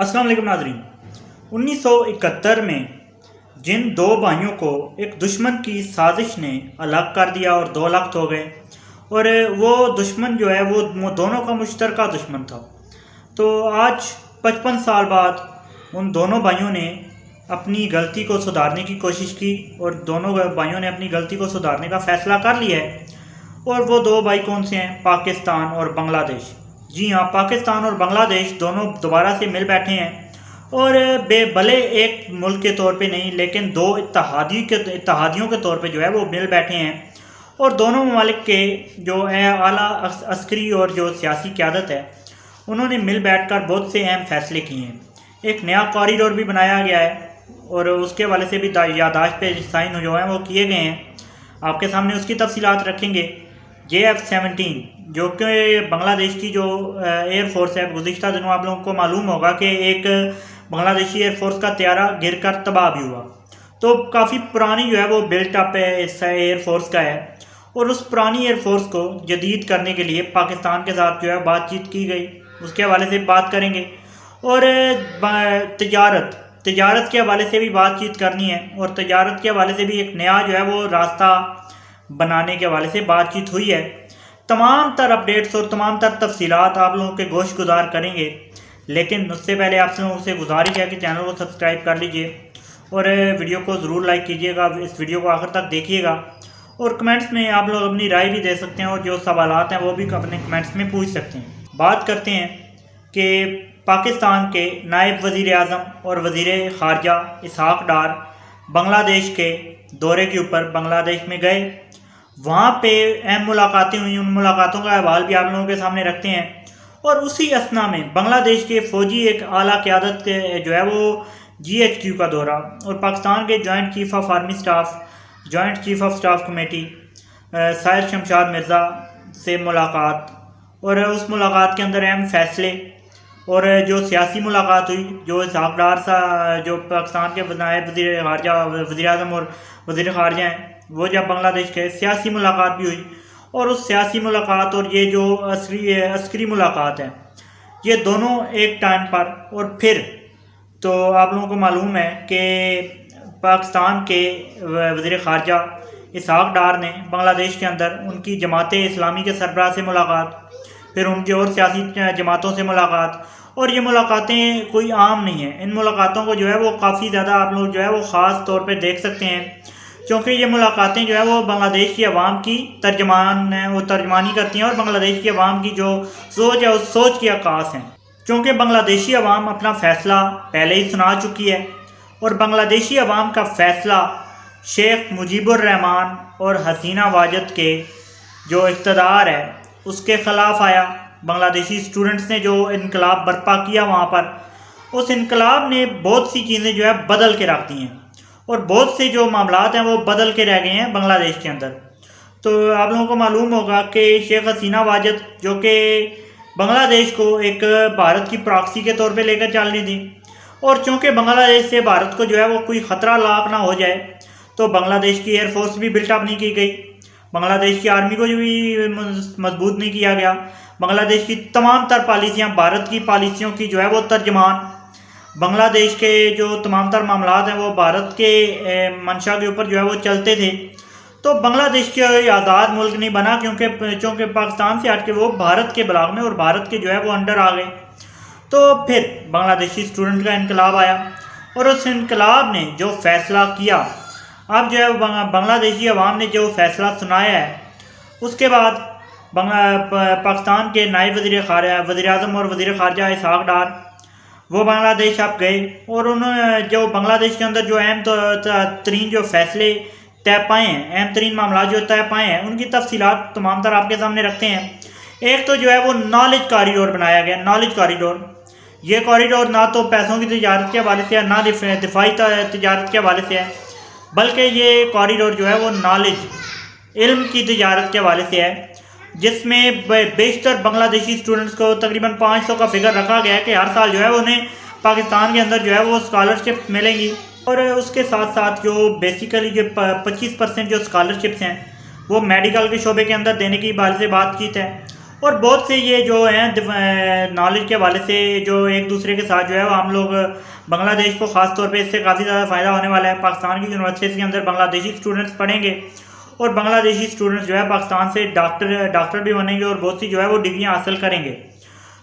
अस्सलाम वालेकुम नाज़रीन। 1971 में जिन दो भाइयों को एक दुश्मन की साजिश ने अलग कर दिया और 2 लाख हो गए, और वो दुश्मन जो है वो दोनों का मुश्तरका दुश्मन था। तो आज 55 साल बाद उन दोनों भाइयों ने अपनी गलती को सुधारने की कोशिश की और दोनों भाइयों ने अपनी गलती को सुधारने का फ़ैसला कर लिया है। और वो दो भाई कौन से हैं? पाकिस्तान और बांग्लादेश। जी हाँ, पाकिस्तान और बांग्लादेश दोनों दोबारा से मिल बैठे हैं और भले एक मुल्क के तौर पे नहीं, लेकिन दो इत्तहादियों के तौर पे जो है वो मिल बैठे हैं। और दोनों ममालिक के जो है आला अस्करी और जो सियासी क़यादत है, उन्होंने मिल बैठकर बहुत से अहम फैसले किए हैं। एक नया कॉरिडोर भी बनाया गया है और उसके वाले से भी यादाश्त पे साइन जो हैं वो किए गए हैं। आपके सामने उसकी तफसीलात रखेंगे। JF-17 जो कि बांग्लादेश की जो एयरफोर्स है, गुज़िश्ता दिनों आप लोगों को मालूम होगा कि एक बांग्लादेशी एयरफोर्स का तैयारा गिर कर तबाह भी हुआ। तो काफ़ी पुरानी जो है वो बिल्ट अप है इस एयरफोर्स का है, और उस पुरानी एयरफोर्स को जदीद करने के लिए पाकिस्तान के साथ जो है बातचीत की गई। उसके हवाले से बात करेंगे। और तजारत के हवाले से भी बातचीत करनी है, और तजारत के हवाले से भी एक नया जो है वो रास्ता बनाने के हवाले से बातचीत हुई है। तमाम तर अपडेट्स और तमाम तर तफसीलात आप लोगों के गोश गुजार करेंगे, लेकिन उससे पहले आप लोगों से गुजारिश है कि चैनल को सब्सक्राइब कर लीजिए और वीडियो को ज़रूर लाइक कीजिएगा। इस वीडियो को आखिर तक देखिएगा और कमेंट्स में आप लोग अपनी राय भी दे सकते हैं, और जो सवालात हैं वो भी अपने कमेंट्स में पूछ सकते हैं। बात करते हैं कि पाकिस्तान के नायब वज़ीर आज़म और वज़ीर ख़ारजा इसहाक़ डार बांग्लादेश के दौरे के ऊपर बांग्लादेश में गए। वहाँ पे अहम मुलाकातें हुई। उन मुलाकातों का अहवाल भी आप लोगों के सामने रखते हैं। और उसी असना में बांग्लादेश के फ़ौजी एक आला क़यादत के जो है वो GHQ का दौरा, और पाकिस्तान के joint chief of army staff, joint chief of staff committee Sahir Shamshad Mirza से मुलाकात, और उस मुलाकात के अंदर अहम फ़ैसले, और जो सियासी मुलाकात हुई, जो इसहाक़ डार जो पाकिस्तान के नायब वज़ीर ख़ारजा, वज़ीर आज़म और वज़ीर ख़ारजा हैं, वो जब बांग्लादेश के सियासी मुलाकात भी हुई। और उस सियासी मुलाकात और ये जो अस्करी मुलाकात है, ये दोनों एक टाइम पर, और फिर तो आप लोगों को मालूम है कि पाकिस्तान के वज़ीर ख़ारजा इसहाक़ डार ने बांग्लादेश के अंदर उनकी जमात इस्लामी के सरबराह से मुलाकात, फिर उनकी और सियासी जमातों से मुलाकात। और ये मुलाकातें कोई आम नहीं है। इन मुलाकातों को जो है वो काफ़ी ज़्यादा आप लोग जो है वो ख़ास तौर पे देख सकते हैं, क्योंकि ये मुलाकातें जो है वो बांग्लादेश की आवाम की तर्जमानी करती हैं, और बांग्लादेश की आवाम की जो सोच है उस सोच की अक्कास हैं। क्योंकि बांग्लादेशी आवाम अपना फ़ैसला पहले ही सुना चुकी है, और बांग्लादेशी आवाम का फ़ैसला शेख मुजीबुर रहमान और हसीना वाजद के जो इक़्तिदार है उसके ख़िलाफ़ आया। बांग्लादेशी स्टूडेंट्स ने जो इनकलाब बर्पा किया वहाँ पर, उस इनकलाब ने बहुत सी चीज़ें जो है बदल के रख दी हैं, और बहुत से जो मामलात हैं वो बदल के रह गए हैं बांग्लादेश के अंदर। तो आप लोगों को मालूम होगा कि शेख हसीना वाजद जो कि बांग्लादेश को एक भारत की प्रॉक्सी के तौर पे लेकर चल रही थी, और चूँकि बांग्लादेश से भारत को जो है वो कोई ख़तरा लाक ना हो जाए, तो बांग्लादेश की एयरफोर्स भी बिल्टअप नहीं की गई, बांग्लादेश की आर्मी को भी मजबूत नहीं किया गया। बांग्लादेश की तमाम तर पॉलिसियाँ भारत की पॉलिसियों की जो है वो तर्जमान, बांग्लादेश के जो तमाम तर मामलात हैं वो भारत के मंशा के ऊपर जो है वो चलते थे। तो बांग्लादेश के आज़ाद मुल्क नहीं बना, क्योंकि पाकिस्तान से हट के वो भारत के बलाग में और भारत के जो है वो अंडर आ गए। तो फिर बांग्लादेशी स्टूडेंट का इनकलाब आया, और उस इनकलाब ने जो फ़ैसला किया, अब जो है बांग्लादेशी अवाम ने जो फ़ैसला सुनाया है, उसके बाद पाकिस्तान के नायब वज़ीर आज़म और वज़ीर ख़ारजा इसहाक़ डार वो बांग्लादेश आप गए, और उन्होंने जो बांग्लादेश के अंदर जो अहम तरीन जो फ़ैसले तय पाए हैं, अहम तरीन मामला जो तय पाए हैं, उनकी तफसीलात तमाम तर आपके सामने रखते हैं। एक तो जो है वो नॉलेज कॉरिडोर बनाया गया। नॉलेज कॉरिडोर, ये कॉरिडोर ना तो पैसों की तजारत के हवाले से है, ना दिफाई तजारत के हवाले से है, बल्कि ये कॉरिडोर जो है वो नॉलेज इल्म की तजारत के हवाले से है, जिसमें बेशतर बांग्लादेशी स्टूडेंट्स को तकरीबन 500 का फिगर रखा गया है कि हर साल जो है उन्हें पाकिस्तान के अंदर जो है वो स्कॉलरशिप मिलेंगी। और उसके साथ साथ जो बेसिकली जो 25% जो स्कॉलरशिप्स हैं वो मेडिकल के शोबे के अंदर देने की बात से बातचीत है। और बहुत से ये जो हैं नॉलेज के हवाले से जो एक दूसरे के साथ जो है वो हम लोग बांग्लादेश को ख़ास तौर पे इससे काफ़ी ज़्यादा फ़ायदा होने वाला है। पाकिस्तान की यूनिवर्सिटीज़ के अंदर बांग्लादेशी स्टूडेंट्स पढ़ेंगे और बांग्लादेशी स्टूडेंट्स जो है पाकिस्तान से डॉक्टर भी बनेंगे और बहुत सी जो है वो डिग्रियाँ हासिल करेंगे।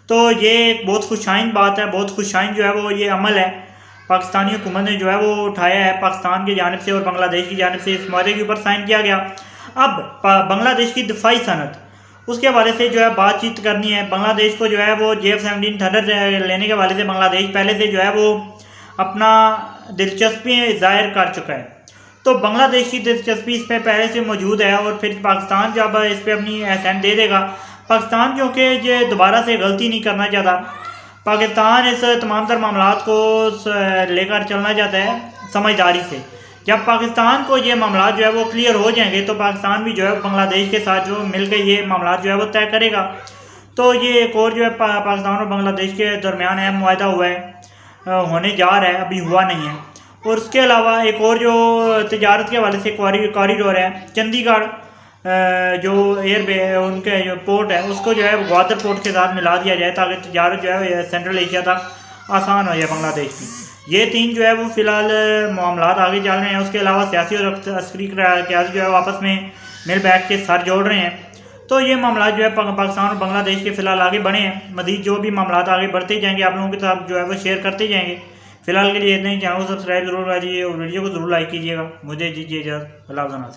तो ये एक बहुत खुशाइन बात है, बहुत खुशाइन जो है वो ये अमल है पाकिस्तानी हुकूमत ने जो है वो उठाया है पाकिस्तान की जानिब से और बांग्लादेश की जानिब से। इस माहे के ऊपर साइन किया गया। अब बांग्लादेश की दिफाई सनत उसके हवाले से जो है बातचीत करनी है। बांग्लादेश को जो है वो JF-17 थंडर लेने के हवाले से बांग्लादेश पहले से जो है वो अपना दिलचस्पी जाहिर कर चुका है। तो बांग्लादेश की दिलचस्पी इस पर पहले से मौजूद है और फिर पाकिस्तान जब इस पर अपनी अहसान दे देगा, पाकिस्तान क्योंकि ये दोबारा से गलती नहीं करना चाहता, पाकिस्तान इस तमाम तर मामला को लेकर चलना चाहता है समझदारी से। जब पाकिस्तान को ये मामला जो है वो क्लियर हो जाएंगे तो पाकिस्तान भी जो है बांग्लादेश के साथ जो मिलकर ये मामला जो है वो तय करेगा। तो ये एक और जो है पाकिस्तान और बांग्लादेश के दरमियान अहम मुआहदा हुआ है, होने जा रहा है, अभी हुआ नहीं है। और उसके अलावा एक और जो तजारत के हवाले से कॉरिडोर है, चंडीगढ़ जो उनके जो पोर्ट है उसको जो है ग्वादर पोर्ट के साथ मिला दिया जाए ताकि तजारत जो है सेंट्रल एशिया तक आसान हो जाए बांग्लादेश की। ये तीन जो है वो फिलहाल मामलात आगे चल रहे हैं। उसके अलावा सियासी और अस्करी क़यादत जो है आपस में मिल बैठ के सर जोड़ रहे हैं। तो ये मामला जो है पाकिस्तान और बांग्लादेश के फिलहाल आगे बढ़े हैं। मज़ीद जो भी मामलात आगे बढ़ते जाएंगे आप लोगों के साथ जो है वो शेयर करते जाएंगे। फिलहाल के लिए इतना ही। चैनल को सब्सक्राइब जरूर कीजिए और वीडियो को जरूर लाइक कीजिएगा। मुझे दीजिए इजाज़त। अल्लाह हाफ़िज़।